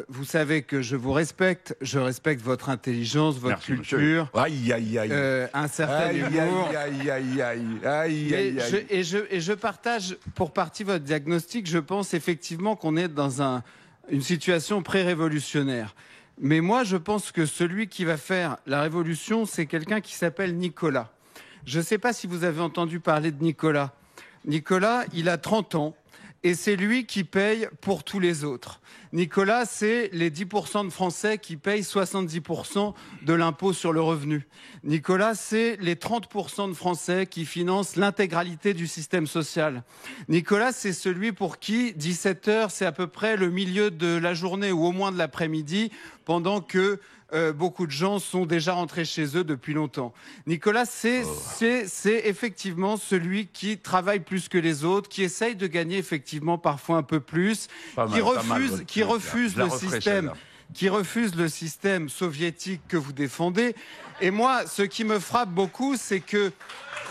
Vous savez que je vous respecte, je respecte votre intelligence, votre Merci, culture, aïe, aïe, aïe. un certain humour. Aïe, aïe, aïe, aïe, aïe, aïe. Et je partage pour partie votre diagnostic. Je pense effectivement qu'on est dans une situation pré-révolutionnaire. Mais moi, je pense que celui qui va faire la révolution, c'est quelqu'un qui s'appelle Nicolas. Je ne sais pas si vous avez entendu parler de Nicolas. Nicolas, il a 30 ans et c'est lui qui paye pour tous les autres. Nicolas, c'est les 10% de Français qui payent 70% de l'impôt sur le revenu. Nicolas, c'est les 30% de Français qui financent l'intégralité du système social. Nicolas, c'est celui pour qui 17h, c'est à peu près le milieu de la journée ou au moins de l'après-midi, pendant que beaucoup de gens sont déjà rentrés chez eux depuis longtemps. Nicolas, c'est effectivement celui qui travaille plus que les autres, qui essaye de gagner effectivement parfois un peu plus, qui refuse le système soviétique que vous défendez. Et moi, ce qui me frappe beaucoup, c'est que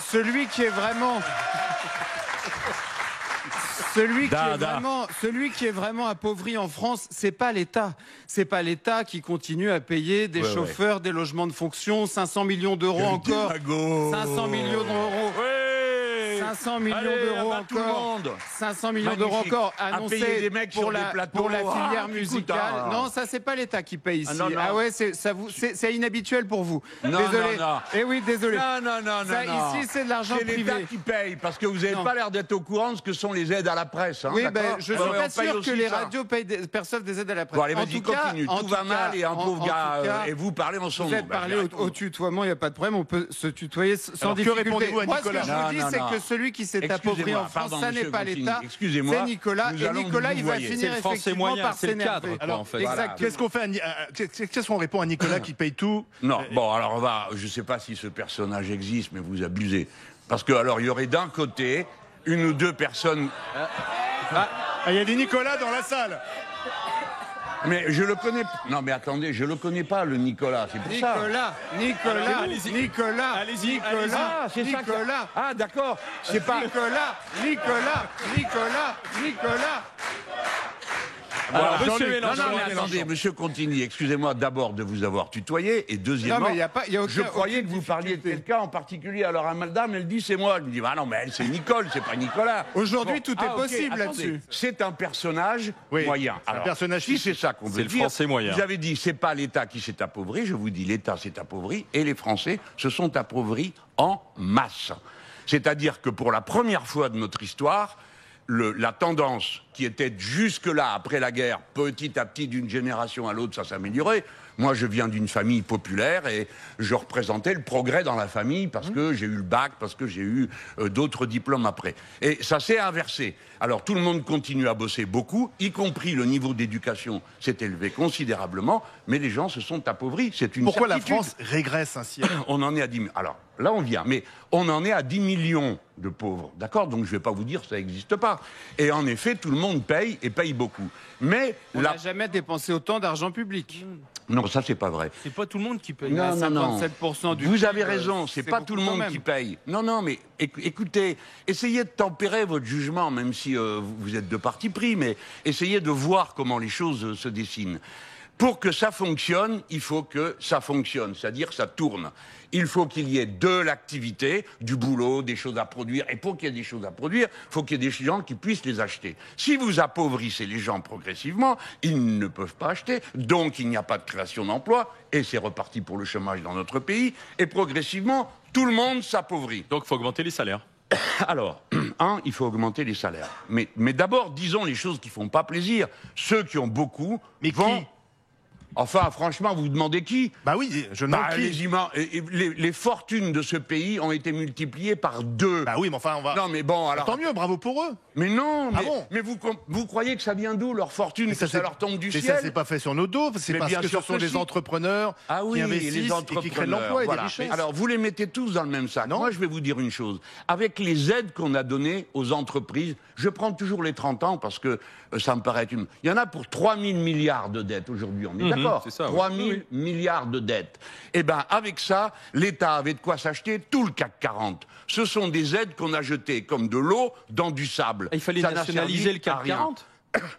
celui qui est vraiment... Celui qui est vraiment appauvri en France, c'est pas l'État. C'est pas l'État qui continue à payer des chauffeurs, des logements de fonction, 500 millions d'euros encore. 500 millions d'euros. 500 millions d'euros encore. 500 millions d'euros encore annoncés pour la filière musicale. Non, ça c'est pas l'État qui paye ici. Ah ouais, c'est inhabituel pour vous. Désolé. Eh oui, désolé. Non. Ici c'est de l'argent privé. C'est l'État qui paye parce que vous n'avez pas l'air d'être au courant de ce que sont les aides à la presse. Hein, oui, je suis pas sûr que les radios perçoivent des aides à la presse. Bon, allez, vas-y, continue. Tout va mal et un pauvre gars et vous parlez en son nom. Vous êtes parlé au tutoiement, il n'y a pas de problème. On peut se tutoyer sans difficulté. Que répondez-vous à Moi, Nicolas? ce que je vous dis, c'est que celui qui s'est appauvri en France, ça n'est pas l'État, c'est Nicolas. Et Nicolas, il va finir effectivement par s'énerver. Alors, exact. qu'est-ce qu'on répond à Nicolas qui paye tout? Non, bon, alors je ne sais pas si ce personnage existe, mais vous abusez. Parce que, alors, il y aurait d'un côté une ou deux personnes... Il y a des Nicolas dans la salle. Mais je le connais... Non, mais attendez, je le connais pas, le Nicolas, c'est pour ça. Nicolas, c'est ça. Ah, d'accord, c'est pas... Nicolas. Alors, monsieur Mélenchon, attendez, monsieur Contigny, excusez-moi d'abord de vous avoir tutoyé, et deuxièmement, je croyais que vous parliez de quelqu'un en particulier. Alors, madame, elle dit c'est moi. Je me dis, ah non, mais elle, c'est Nicole, c'est pas Nicolas. Aujourd'hui, tout est possible là-dessus. C'est un personnage moyen. Alors, un personnage si c'est ça qu'on veut dire, Français moyen. Vous avez dit, c'est pas l'État qui s'est appauvri, je vous dis, l'État s'est appauvri, et les Français se sont appauvris en masse. C'est-à-dire que pour la première fois de notre histoire, la tendance qui était jusque-là, après la guerre, petit à petit, d'une génération à l'autre, ça s'améliorait. Moi, je viens d'une famille populaire et je représentais le progrès dans la famille parce que j'ai eu le bac, parce que j'ai eu d'autres diplômes après. Et ça s'est inversé. Alors, tout le monde continue à bosser beaucoup, y compris le niveau d'éducation s'est élevé considérablement, mais les gens se sont appauvris. C'est une Pourquoi certitude. la France régresse ainsi? On en est à 10 000. Alors, là, on vient. Mais on en est à 10 millions de pauvres. D'accord? Donc, je ne vais pas vous dire que ça n'existe pas. Et en effet, tout le monde paye et paye beaucoup. Mais on n'a jamais dépensé autant d'argent public. Non, ça, c'est pas vrai. C'est pas tout le monde qui paye. Non. 57% du Vous avez raison, c'est pas tout le monde qui paye. Non, mais écoutez, essayez de tempérer votre jugement, même si vous êtes de parti pris, mais essayez de voir comment les choses se dessinent. Pour que ça fonctionne, il faut que ça fonctionne, c'est-à-dire ça tourne. Il faut qu'il y ait de l'activité, du boulot, des choses à produire. Et pour qu'il y ait des choses à produire, il faut qu'il y ait des gens qui puissent les acheter. Si vous appauvrissez les gens progressivement, ils ne peuvent pas acheter. Donc il n'y a pas de création d'emplois. Et c'est reparti pour le chômage dans notre pays. Et progressivement, tout le monde s'appauvrit. Donc il faut augmenter les salaires. Alors, il faut augmenter les salaires. Mais d'abord, disons les choses qui ne font pas plaisir. Ceux qui ont beaucoup vont... Enfin, franchement, vous demandez qui? Bah oui, je demande qui. Les fortunes de ce pays ont été multipliées par 2. Bah oui, mais enfin, on va... Non, mais bon, alors... Tant mieux, bravo pour eux. Mais non, mais vous croyez que ça vient d'où, leur fortune, que ça leur tombe du ciel? Ça, c'est pas fait sur nos dos, c'est parce que ce sont des entrepreneurs qui investissent et qui créent de l'emploi et des richesses. Alors, vous les mettez tous dans le même sac. Moi, je vais vous dire une chose. Avec les aides qu'on a données aux entreprises, je prends toujours les 30 ans parce que ça me paraît une... Il y en a pour 3 000 milliards de dettes aujourd'hui, on est d'accord? 3 000 milliards de dettes. Eh bien, avec ça, l'État avait de quoi s'acheter tout le CAC 40. Ce sont des aides qu'on a jetées comme de l'eau dans du sable. Il fallait nationaliser le CAC 40 ?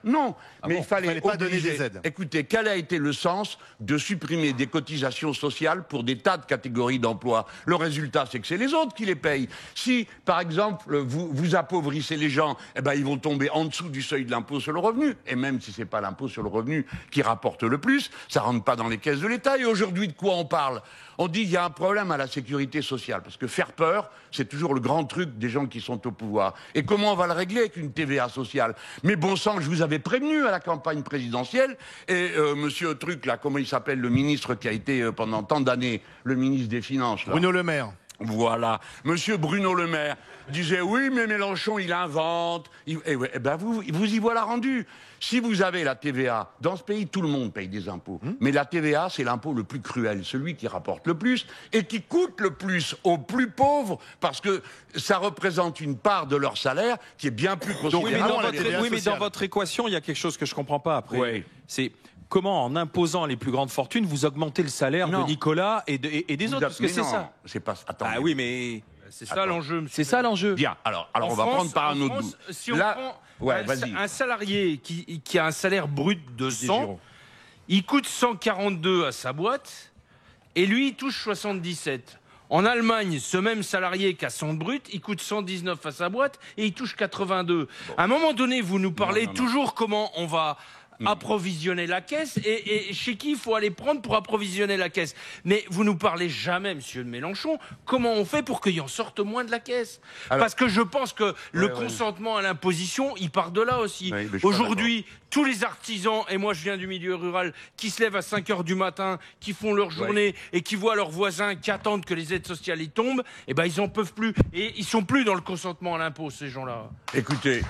Non, mais bon, il fallait pas donner des aides. Écoutez, quel a été le sens de supprimer des cotisations sociales pour des tas de catégories d'emplois? Le résultat, c'est que c'est les autres qui les payent. Si, par exemple, vous appauvrissez les gens, eh ben, ils vont tomber en dessous du seuil de l'impôt sur le revenu. Et même si c'est pas l'impôt sur le revenu qui rapporte le plus, ça rentre pas dans les caisses de l'État. Et aujourd'hui, de quoi on parle? On dit qu'il y a un problème à la sécurité sociale, parce que faire peur, c'est toujours le grand truc des gens qui sont au pouvoir. Et comment on va le régler avec une TVA sociale? Mais bon sang, je vous avais prévenu à la campagne présidentielle, et monsieur Truc, là, comment il s'appelle, le ministre qui a été pendant tant d'années le ministre des Finances, là. Bruno Le Maire. Voilà. Monsieur Bruno Le Maire disait oui, mais Mélenchon, il invente. Eh ben vous y voilà rendu. Si vous avez la TVA, dans ce pays, tout le monde paye des impôts. Mais la TVA, c'est l'impôt le plus cruel, celui qui rapporte le plus et qui coûte le plus aux plus pauvres, parce que ça représente une part de leur salaire qui est bien plus considérable. Oui, mais dans votre équation, il y a quelque chose que je ne comprends pas après. Oui. C'est comment, en imposant les plus grandes fortunes, vous augmentez le salaire de Nicolas et des autres, parce que c'est ça. C'est pas. Attendez. Ah oui, mais c'est ça l'enjeu. C'est ça l'enjeu. Bien. Alors on va prendre par un autre bout. Si on prend un salarié qui a un salaire brut de 100, il coûte 142 à sa boîte et lui il touche 77. En Allemagne, ce même salarié qui a 100 brut, il coûte 119 à sa boîte et il touche 82. Bon. À un moment donné, vous nous parlez toujours comment on va approvisionner la caisse et chez qui il faut aller prendre pour approvisionner la caisse. Mais vous nous parlez jamais, monsieur Mélenchon, comment on fait pour qu'il en sorte moins de la caisse. Alors, parce que je pense que le consentement à l'imposition, il part de là aussi. Aujourd'hui, tous les artisans, et moi je viens du milieu rural, qui se lèvent à 5 h du matin, qui font leur journée et qui voient leurs voisins qui attendent que les aides sociales y tombent, eh ben ils en peuvent plus. Et ils sont plus dans le consentement à l'impôt, ces gens-là. Écoutez,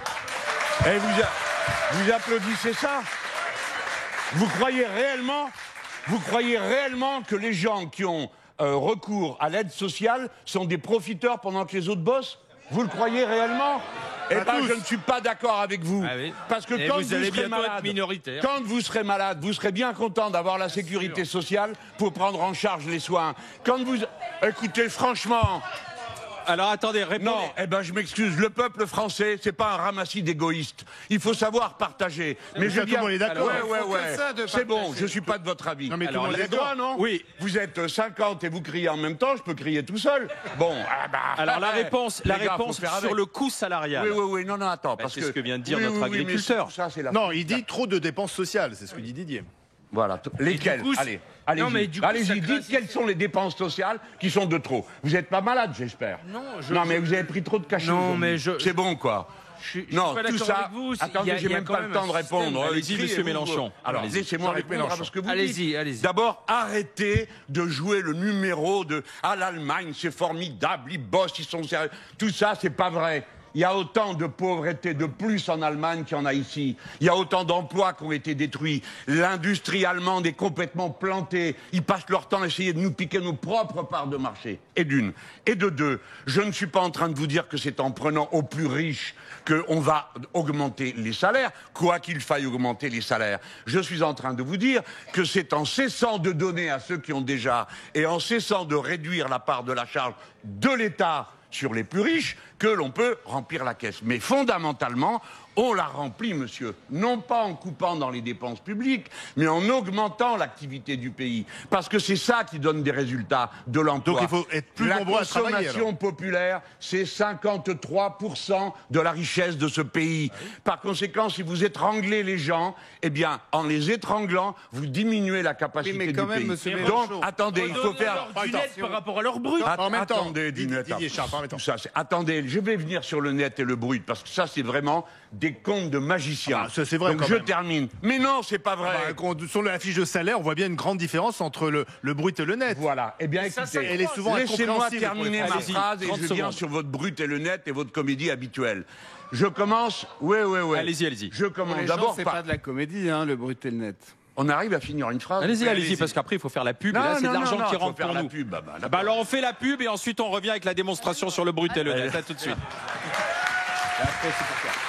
vous applaudissez ça? Vous croyez réellement que les gens qui ont recours à l'aide sociale sont des profiteurs pendant que les autres bossent? Vous le croyez réellement? Eh bien, je ne suis pas d'accord avec vous. Ah oui. Parce que quand vous serez malade, vous serez bien content d'avoir la sécurité sociale pour prendre en charge les soins. Écoutez, franchement... Alors attendez, répondez. Non, eh ben je m'excuse, le peuple français, c'est pas un ramassis d'égoïstes. Il faut savoir partager. Mais je dis, tout le monde est d'accord. Ouais. C'est bon, je suis pas de votre avis. Non, mais tout le monde est d'accord, non? Oui. Vous êtes 50 et vous criez en même temps, je peux crier tout seul. Bon, alors la réponse sur le coût salarial. Oui, non, attends. Parce que c'est ce que vient de dire notre agriculteur. Non, il dit trop de dépenses sociales, c'est ce que dit Didier. Voilà. Lesquelles? Allez-y, dites quelles sont les dépenses sociales qui sont de trop. Vous n'êtes pas malade, j'espère. Non, mais vous avez pris trop de cachets. Non, mais c'est bon, quoi. Non, tout ça. Attendez, j'ai même pas le temps de répondre. Allez-y, monsieur Mélenchon. Alors, laissez-moi répondre à ce que vous dites. Allez-y. D'abord, arrêtez de jouer le numéro de « Ah, l'Allemagne, c'est formidable, ils bossent, ils sont sérieux ». Tout ça, c'est pas vrai. Il y a autant de pauvreté de plus en Allemagne qu'il y en a ici. Il y a autant d'emplois qui ont été détruits. L'industrie allemande est complètement plantée. Ils passent leur temps à essayer de nous piquer nos propres parts de marché. Et d'une. Et de deux, je ne suis pas en train de vous dire que c'est en prenant aux plus riches qu'on va augmenter les salaires, quoi qu'il faille augmenter les salaires. Je suis en train de vous dire que c'est en cessant de donner à ceux qui ont déjà et en cessant de réduire la part de la charge de l'État sur les plus riches que l'on peut remplir la caisse. Mais fondamentalement, on la remplit, monsieur, non pas en coupant dans les dépenses publiques, mais en augmentant l'activité du pays. Parce que c'est ça qui donne des résultats, de l'emploi. Donc il faut être plus nombreux à travailler. La consommation populaire, c'est 53% de la richesse de ce pays. Par conséquent, si vous étranglez les gens, eh bien, en les étranglant, vous diminuez la capacité du pays. Monsieur Donc, attendez, il faut faire... Du net par rapport à leur brut. Attendez, attendez, je vais venir sur le net et le brut, parce que ça, c'est vraiment des contes de magiciens. Ça, c'est vrai. Donc je termine. Mais non, c'est pas vrai. Sur la fiche de salaire, on voit bien une grande différence entre le brut et le net. Voilà. Eh bien, écoutez, laissez-moi terminer ma phrase et je viens sur votre brut et le net et votre comédie habituelle. Je commence. Oui. Allez-y. Je commence d'abord par. C'est pas de la comédie, hein, le brut et le net. On arrive à finir une phrase. Allez-y, parce qu'après, il faut faire la pub. Non, et là, c'est de l'argent qui rentre pour nous. Pub, alors, on fait la pub et ensuite, on revient avec la démonstration sur le brut et le net. À tout de suite. Et après, c'est pour ça.